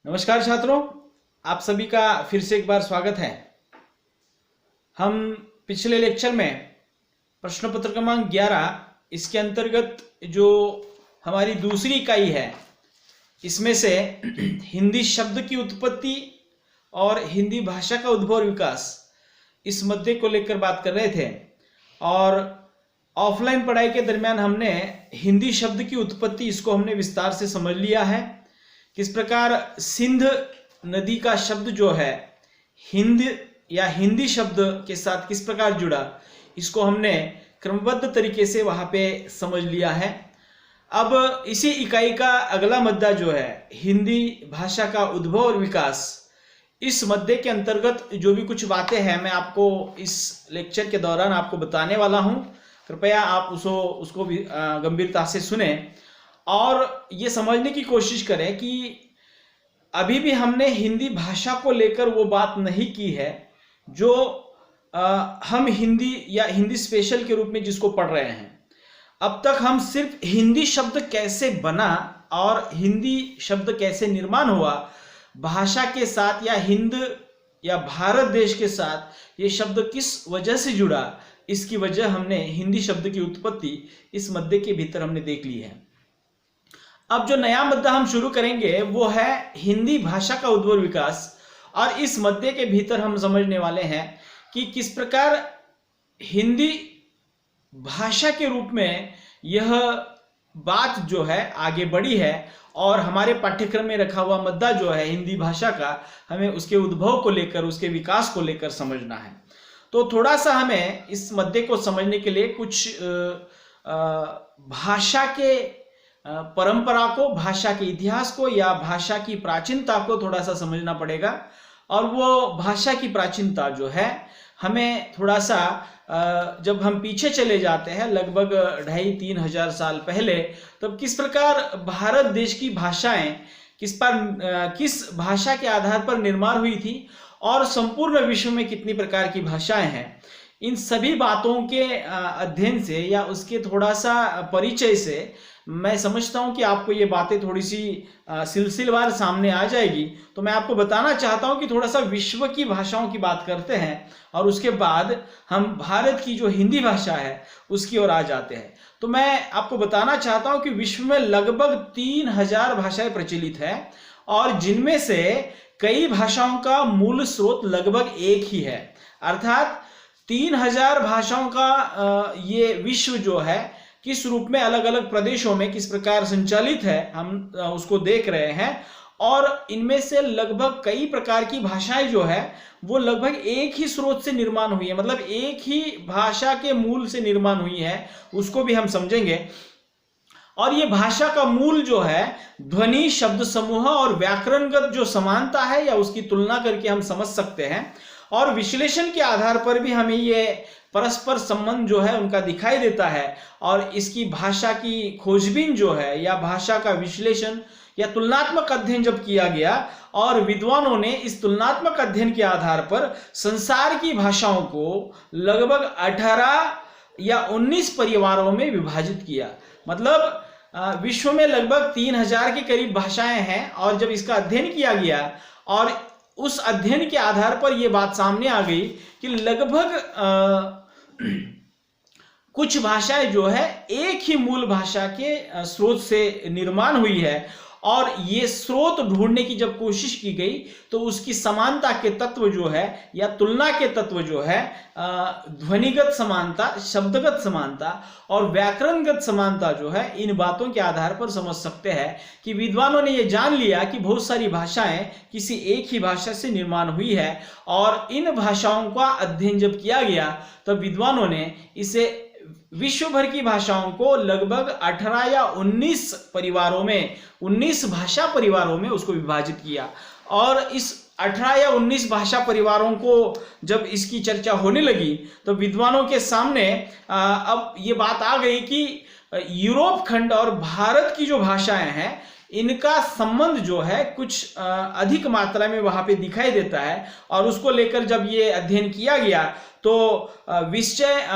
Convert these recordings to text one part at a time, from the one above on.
नमस्कार छात्रों, आप सभी का फिर से एक बार स्वागत है। हम पिछले लेक्चर में प्रश्न पत्र क्रमांक 11 इसके अंतर्गत जो हमारी दूसरी इकाई है, इसमें से हिंदी शब्द की उत्पत्ति और हिंदी भाषा का उद्भव और विकास, इस मुद्दे को लेकर बात कर रहे थे। और ऑफलाइन पढ़ाई के दरमियान हमने हिंदी शब्द की उत्पत्ति, इसको हमने विस्तार से समझ लिया है। किस प्रकार सिंध नदी का शब्द जो है हिंद या हिंदी शब्द के साथ किस प्रकार जुड़ा, इसको हमने क्रमबद्ध तरीके से वहां पे समझ लिया है। अब इसी इकाई का अगला मुद्दा जो है हिंदी भाषा का उद्भव और विकास, इस मुद्दे के अंतर्गत जो भी कुछ बातें हैं मैं आपको इस लेक्चर के दौरान आपको बताने वाला हूं। कृपया आप उसको भी गंभीरता से सुने और ये समझने की कोशिश करें कि अभी भी हमने हिंदी भाषा को लेकर वो बात नहीं की है जो हम हिंदी या हिंदी स्पेशल के रूप में जिसको पढ़ रहे हैं। अब तक हम सिर्फ हिंदी शब्द कैसे बना और हिंदी शब्द कैसे निर्माण हुआ, भाषा के साथ या हिंद या भारत देश के साथ ये शब्द किस वजह से जुड़ा, इसकी वजह हमने हिंदी शब्द की उत्पत्ति इस मुद्दे के भीतर हमने देख ली है। अब जो नया मुद्दा हम शुरू करेंगे वो है हिंदी भाषा का उद्भव विकास, और इस मुद्दे के भीतर हम समझने वाले हैं कि किस प्रकार हिंदी भाषा के रूप में यह बात जो है आगे बढ़ी है। और हमारे पाठ्यक्रम में रखा हुआ मुद्दा जो है हिंदी भाषा का, हमें उसके उद्भव को लेकर, उसके विकास को लेकर समझना है। तो थोड़ा सा हमें इस मुद्दे को समझने के लिए कुछ भाषा के परंपरा को, भाषा के इतिहास को या भाषा की प्राचीनता को थोड़ा सा समझना पड़ेगा। और वो भाषा की प्राचीनता जो है हमें थोड़ा सा जब हम पीछे चले जाते हैं लगभग 2500-3000 हजार साल पहले, तब किस प्रकार भारत देश की भाषाएं किस भाषा के आधार पर निर्माण हुई थी और संपूर्ण विश्व में कितनी प्रकार की भाषाएं हैं, इन सभी बातों के अध्ययन से या उसके थोड़ा सा परिचय से मैं समझता हूं कि आपको ये बातें थोड़ी सी सिलसिलेवार सामने आ जाएगी। तो मैं आपको बताना चाहता हूं कि थोड़ा सा विश्व की भाषाओं की बात करते हैं और उसके बाद हम भारत की जो हिंदी भाषा है उसकी ओर आ जाते हैं। तो मैं आपको बताना चाहता हूं कि विश्व में लगभग 3000 भाषाएं प्रचलित है और जिनमें से कई भाषाओं का मूल स्रोत लगभग एक ही है। अर्थात 3000 भाषाओं का ये विश्व जो है किस रूप में अलग अलग प्रदेशों में किस प्रकार संचालित है, हम उसको देख रहे हैं। और इनमें से लगभग कई प्रकार की भाषाएं जो है वो लगभग एक ही स्रोत से निर्माण हुई है, मतलब एक ही भाषा के मूल से निर्माण हुई है, उसको भी हम समझेंगे। और ये भाषा का मूल जो है ध्वनि, शब्द समूह और व्याकरणगत जो समानता है या उसकी तुलना करके हम समझ सकते हैं। और विश्लेषण के आधार पर भी हमें ये परस्पर संबंध जो है उनका दिखाई देता है। और इसकी भाषा की खोजबीन जो है या भाषा का विश्लेषण या तुलनात्मक अध्ययन जब किया गया और विद्वानों ने इस तुलनात्मक अध्ययन के आधार पर संसार की भाषाओं को लगभग 18 या 19 परिवारों में विभाजित किया। मतलब विश्व में लगभग 3000 के करीब भाषाएं हैं। और जब इसका अध्ययन किया गया और उस अध्ययन के आधार पर यह बात सामने आ गई कि लगभग कुछ भाषाएं जो है एक ही मूल भाषा के स्रोत से निर्माण हुई है। और ये स्रोत ढूंढने की जब कोशिश की गई तो उसकी समानता के तत्व जो है या तुलना के तत्व जो है ध्वनिगत समानता, शब्दगत समानता और व्याकरणगत समानता जो है, इन बातों के आधार पर समझ सकते हैं कि विद्वानों ने यह जान लिया कि बहुत सारी भाषाएं किसी एक ही भाषा से निर्माण हुई है। और इन भाषाओं का अध्ययन जब किया गया तब विद्वानों ने इसे विश्व भर की भाषाओं को लगभग 18 या 19 परिवारों में, 19 भाषा परिवारों में उसको विभाजित किया। और इस 18 या 19 भाषा परिवारों को जब इसकी चर्चा होने लगी तो विद्वानों के सामने अब ये बात आ गई कि यूरोप खंड और भारत की जो भाषाएं हैं इनका संबंध जो है कुछ अधिक मात्रा में वहां पे दिखाई देता है। और उसको लेकर जब ये अध्ययन किया गया तो विषय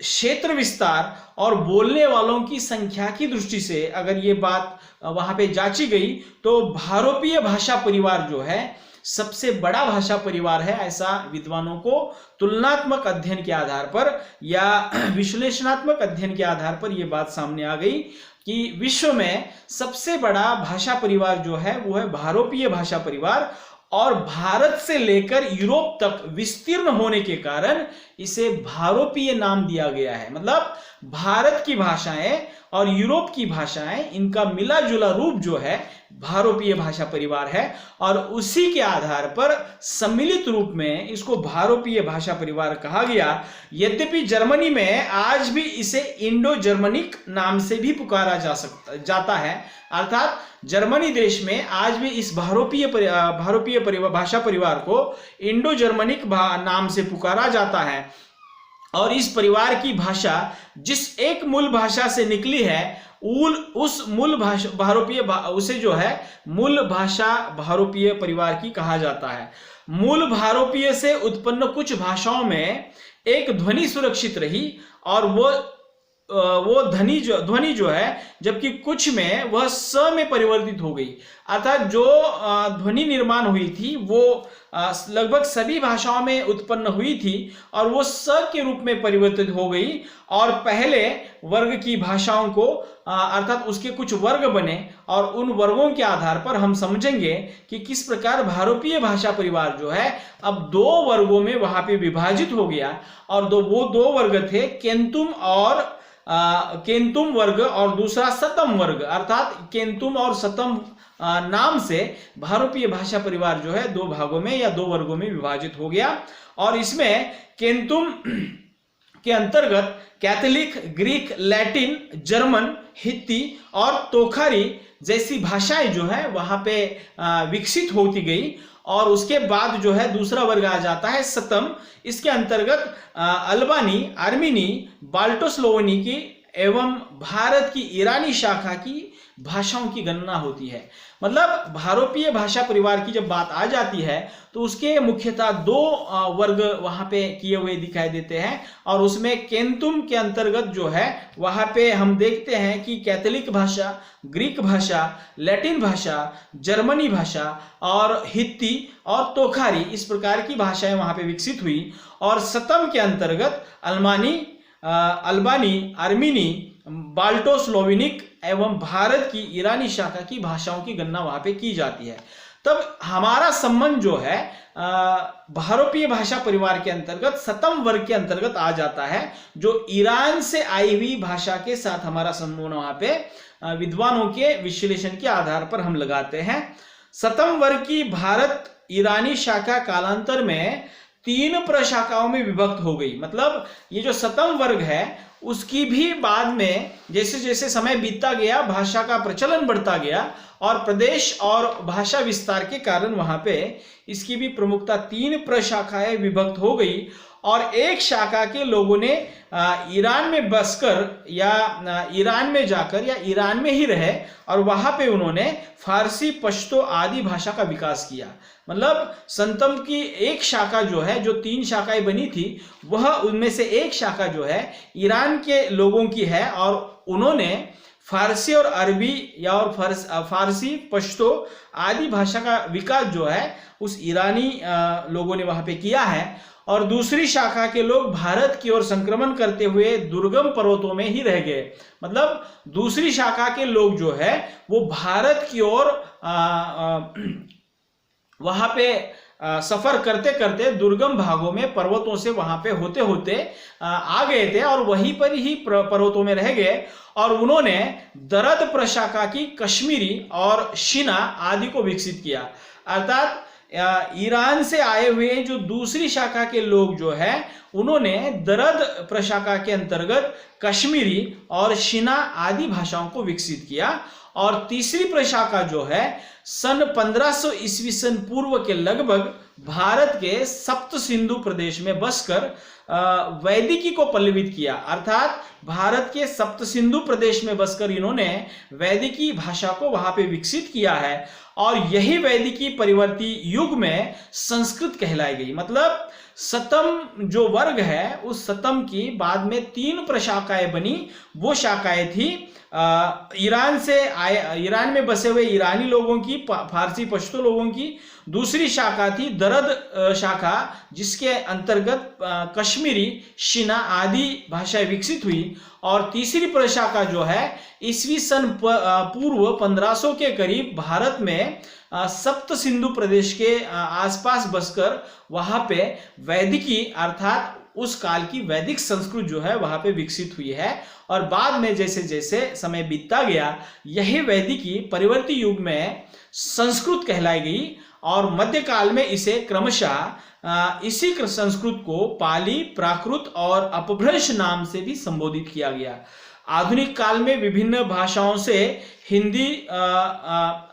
क्षेत्र विस्तार और बोलने वालों की संख्या की दृष्टि से अगर ये बात वहां पे जांची गई तो भारोपीय भाषा परिवार जो है सबसे बड़ा भाषा परिवार है, ऐसा विद्वानों को तुलनात्मक अध्ययन के आधार पर या विश्लेषणात्मक अध्ययन के आधार पर यह बात सामने आ गई कि विश्व में सबसे बड़ा भाषा परिवार जो है वो है भारोपीय भाषा परिवार। और भारत से लेकर यूरोप तक विस्तीर्ण होने के कारण इसे भारोपीय नाम दिया गया है। मतलब भारत की भाषाएं और यूरोप की भाषाएं, इनका मिला जुला रूप जो है भारोपीय भाषा परिवार है। और उसी के आधार पर सम्मिलित रूप में इसको भारोपीय भाषा परिवार कहा गया। यद्यपि जर्मनी में आज भी इसे इंडो जर्मनिक नाम से भी पुकारा जाता है, अर्थात जर्मनी देश में आज भी इस भारोपीय भाषा परिवार को इंडो जर्मनिक नाम से पुकारा जाता है। और इस परिवार की भाषा जिस एक मूल भाषा से निकली है उस मूल भाषा भारोपीय उसे जो है मूल भाषा भारोपीय परिवार की कहा जाता है। मूल भारोपीय से उत्पन्न कुछ भाषाओं में एक ध्वनि सुरक्षित रही और वो ध्वनि जो है, जबकि कुछ में वह स में परिवर्तित हो गई। अर्थात जो ध्वनि निर्माण हुई थी वो लगभग सभी भाषाओं में उत्पन्न हुई थी और वो स के रूप में परिवर्तित हो गई। और पहले वर्ग की भाषाओं को अर्थात उसके कुछ वर्ग बने और उन वर्गों के आधार पर हम समझेंगे कि किस प्रकार भारोपीय भाषा परिवार जो है अब दो वर्गों में वहां पे विभाजित हो गया। और वो दो वर्ग थे, केंतुम वर्ग और दूसरा सतम वर्ग। अर्थात केंतुम और सतम नाम से भारोपीय भाषा परिवार जो है दो भागों में या दो वर्गों में विभाजित हो गया। और इसमें केंतुम के अंतर्गत कैथोलिक, ग्रीक, लैटिन, जर्मन, हित्ती और तोखारी जैसी भाषाएं जो है वहां पे विकसित होती गई। और उसके बाद जो है दूसरा वर्ग आ जाता है सतम। इसके अंतर्गत अल्बानी, आर्मीनी, बाल्टोस्लोवेनिकी एवं भारत की ईरानी शाखा की भाषाओं की गणना होती है। मतलब भारोपीय भाषा परिवार की जब बात आ जाती है तो उसके मुख्यतः दो वर्ग वहां पे किए हुए दिखाई देते हैं। और उसमें केंतुम के अंतर्गत जो है वहां पे हम देखते हैं कि कैथोलिक भाषा, ग्रीक भाषा, लैटिन भाषा, जर्मनी भाषा और हित्ती और तोखारी इस प्रकार की भाषाएं वहां पे विकसित हुई। और सतम के अंतर्गत अल्बानी, आर्मीनी, बाल्टोस्लोवेनिक एवं भारत की ईरानी शाखा की भाषाओं की गणना वहां पे की जाती है। तब हमारा संबंध जो है भारोपीय भाषा परिवार के अंतर्गत सतम वर्ग के अंतर्गत आ जाता है, जो ईरान से आई हुई भाषा के साथ हमारा संबंध वहां पे विद्वानों के विश्लेषण के आधार पर हम लगाते हैं। सतम वर्ग की भारत ईरानी शाखा कालांतर में 3 प्रशाखाओं में विभक्त हो गई। मतलब ये जो सतम वर्ग है उसकी भी बाद में जैसे जैसे समय बीतता गया भाषा का प्रचलन बढ़ता गया और प्रदेश और भाषा विस्तार के कारण वहां पे इसकी भी प्रमुखता 3 प्रशाखाएं विभक्त हो गई। और एक शाखा के लोगों ने ईरान में बसकर या ईरान में जाकर या ईरान में ही रहे और वहां पे उन्होंने फारसी, पश्तो आदि भाषा का विकास किया। मतलब संतम की एक शाखा जो है, जो 3 शाखाएं बनी थी, वह उनमें से एक शाखा जो है ईरान के लोगों की है और उन्होंने फारसी और अरबी या और फारसी, पश्तो आदि भाषा का विकास जो है उस ईरानी लोगों ने वहां पे किया है। और दूसरी शाखा के लोग भारत की ओर संक्रमण करते हुए दुर्गम पर्वतों में ही रह गए। मतलब दूसरी शाखा के लोग जो है वो भारत की ओर वहां पे सफर करते करते दुर्गम भागों में पर्वतों से वहां पे होते होते आ गए थे और वहीं पर ही पर्वतों में रह गए। और उन्होंने दरद प्रशाखा की कश्मीरी और शिना आदि को विकसित किया। अर्थात ईरान से आए हुए जो दूसरी शाखा के लोग जो है उन्होंने दरद प्रशाखा के अंतर्गत कश्मीरी और शिना आदि भाषाओं को विकसित किया। और तीसरी प्रशाखा जो है सन 1500 ईस्वी सन पूर्व के लगभग भारत के सप्त सिंधु प्रदेश में बसकर वैदिकी को पल्लवित किया। अर्थात भारत के सप्त सिंधु प्रदेश में बसकर इन्होंने वैदिकी भाषा को वहां पे विकसित किया है और यही वैदिकी परिवर्ती युग में संस्कृत कहलाई गई। मतलब सतम जो वर्ग है उस सतम की बाद में 3 प्रशाखाएं बनी। वो शाखाएं थी ईरान में बसे हुए ईरानी लोगों की, फारसी पश्तो लोगों की। दूसरी शाखा थी दरद शाखा, जिसके अंतर्गत कश्मीरी, शिना आदि भाषाएं विकसित हुई। और तीसरी प्रशाखा जो है ईस्वी सन पूर्व 1500 के करीब भारत में सप्त सिंधु प्रदेश के आसपास बसकर वहां पे वैदिकी अर्थात उस काल की वैदिक संस्कृत जो है वहां पे विकसित हुई है। और बाद में जैसे जैसे समय बीतता गया यही वैदिकी परिवर्ती युग में संस्कृत कहलाई गई और मध्यकाल में इसे क्रमशः इसी संस्कृत को पाली, प्राकृत और अपभ्रंश नाम से भी संबोधित किया गया। आधुनिक काल में विभिन्न भाषाओं से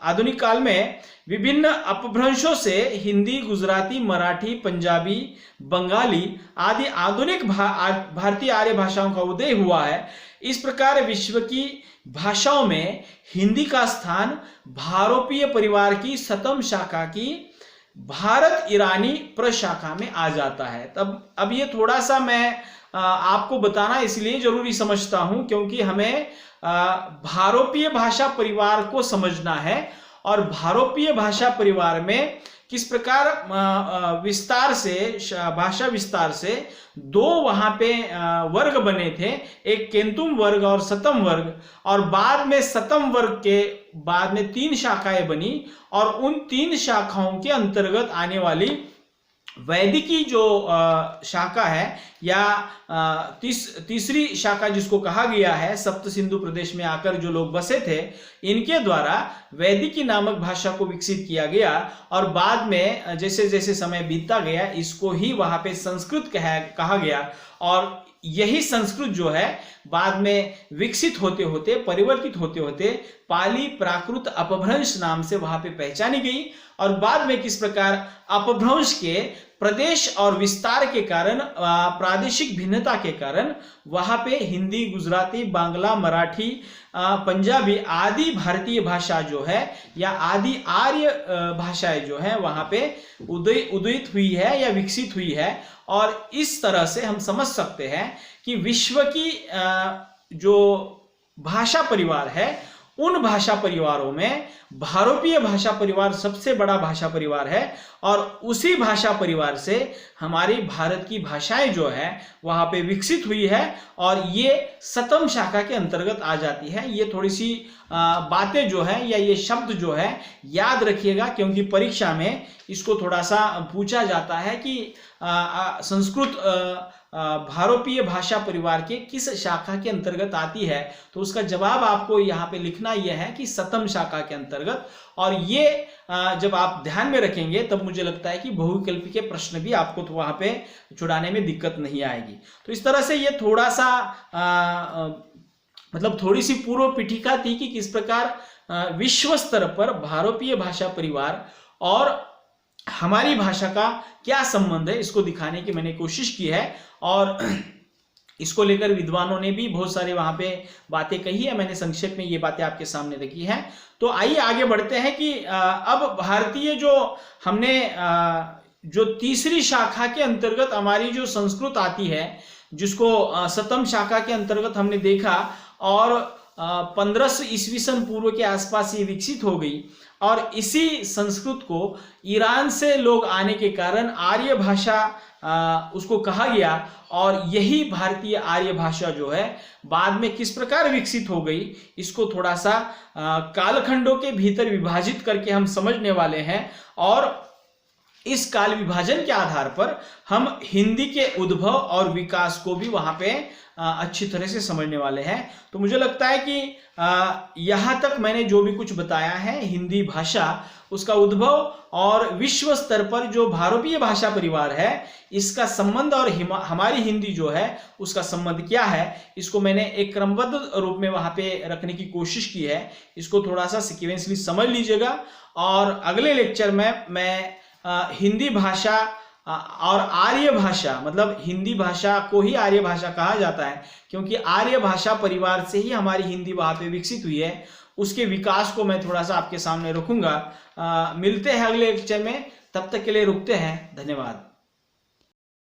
आधुनिक काल में विभिन्न अपभ्रंशों से हिंदी, गुजराती, मराठी, पंजाबी, बंगाली आदि आधुनिक भारतीय आर्य भाषाओं का उदय हुआ है। इस प्रकार विश्व की भाषाओं में हिंदी का स्थान भारोपीय परिवार की सतम शाखा की भारत ईरानी प्रशाखा में आ जाता है। तब अब ये थोड़ा सा मैं आपको बताना इसलिए जरूरी समझता हूं क्योंकि हमें भारोपीय भाषा परिवार को समझना है और भारोपीय भाषा परिवार में किस प्रकार विस्तार से भाषा विस्तार से 2 वहां पे वर्ग बने थे, एक केंतुम वर्ग और सतम वर्ग। और बाद में सतम वर्ग के बाद में 3 शाखाएं बनी और उन 3 शाखाओं के अंतर्गत आने वाली वैदिकी जो शाखा है या तीसरी शाखा जिसको कहा गया है, सप्त सिंधु प्रदेश में आकर जो लोग बसे थे इनके द्वारा वैदिकी नामक भाषा को विकसित किया गया। और बाद में जैसे जैसे समय बीतता गया इसको ही वहां पे संस्कृत कहा गया और यही संस्कृत जो है बाद में विकसित होते होते, परिवर्तित होते होते पाली, प्राकृत, अपभ्रंश नाम से वहां पे पहचानी गई। और बाद में किस प्रकार अपभ्रंश के प्रदेश और विस्तार के कारण, प्रादेशिक भिन्नता के कारण वहां पे हिंदी, गुजराती, बांग्ला, मराठी, पंजाबी आदि भारतीय भाषा जो है या आदि आर्य भाषाएं जो है वहां पे उदित हुई है या विकसित हुई है। और इस तरह से हम समझ सकते हैं कि विश्व की जो भाषा परिवार है उन भाषा परिवारों में भारोपीय भाषा परिवार सबसे बड़ा भाषा परिवार है और उसी भाषा परिवार से हमारी भारत की भाषाएं जो है वहां पे विकसित हुई है और ये सतम शाखा के अंतर्गत आ जाती है। ये थोड़ी सी बातें जो है या ये शब्द जो है याद रखिएगा क्योंकि परीक्षा में इसको थोड़ा सा पूछा जाता है कि संस्कृत भारोपीय भाषा परिवार के किस शाखा के अंतर्गत आती है, तो उसका जवाब आपको यहाँ पे लिखना यह है कि सतम शाखा के अंतर्गत। और ये जब आप ध्यान में रखेंगे तब मुझे लगता है कि बहुविकल्पी के प्रश्न भी आपको तो वहां पे छुड़ाने में दिक्कत नहीं आएगी। तो इस तरह से ये थोड़ा सा मतलब थोड़ी सी पूर्व पीठिका थी कि किस प्रकार विश्व स्तर पर भारोपीय भाषा परिवार और हमारी भाषा का क्या संबंध है इसको दिखाने की मैंने कोशिश की है। और इसको लेकर विद्वानों ने भी बहुत सारे वहां पे बातें कही है, मैंने संक्षेप में ये बातें आपके सामने रखी हैं। तो आइए आगे बढ़ते हैं कि अब भारतीय जो हमने जो तीसरी शाखा के अंतर्गत हमारी जो संस्कृत आती है जिसको सतम शाखा के अंतर्गत हमने देखा और 1500 ईस्वी सन पूर्व के आसपास ये विकसित हो गई और इसी संस्कृत को ईरान से लोग आने के कारण आर्य भाषा उसको कहा गया और यही भारतीय आर्य भाषा जो है बाद में किस प्रकार विकसित हो गई इसको थोड़ा सा कालखंडों के भीतर विभाजित करके हम समझने वाले हैं। और इस काल विभाजन के आधार पर हम हिंदी के उद्भव और विकास को भी वहां पे अच्छी तरह से समझने वाले हैं। तो मुझे लगता है कि यहाँ तक मैंने जो भी कुछ बताया है हिंदी भाषा, उसका उद्भव और विश्व स्तर पर जो भारतीय भाषा परिवार है इसका संबंध और हमारी हिंदी जो है उसका संबंध क्या है, इसको मैंने एक क्रमबद्ध रूप में वहां पे रखने की कोशिश की है। इसको थोड़ा सा सिक्वेंसली समझ लीजिएगा और अगले लेक्चर में मैं हिंदी भाषा और आर्य भाषा, मतलब हिंदी भाषा को ही आर्य भाषा कहा जाता है क्योंकि आर्य भाषा परिवार से ही हमारी हिंदी वहां पे विकसित हुई है, उसके विकास को मैं थोड़ा सा आपके सामने रखूंगा। मिलते हैं अगले लेक्चर में, तब तक के लिए रुकते हैं। धन्यवाद।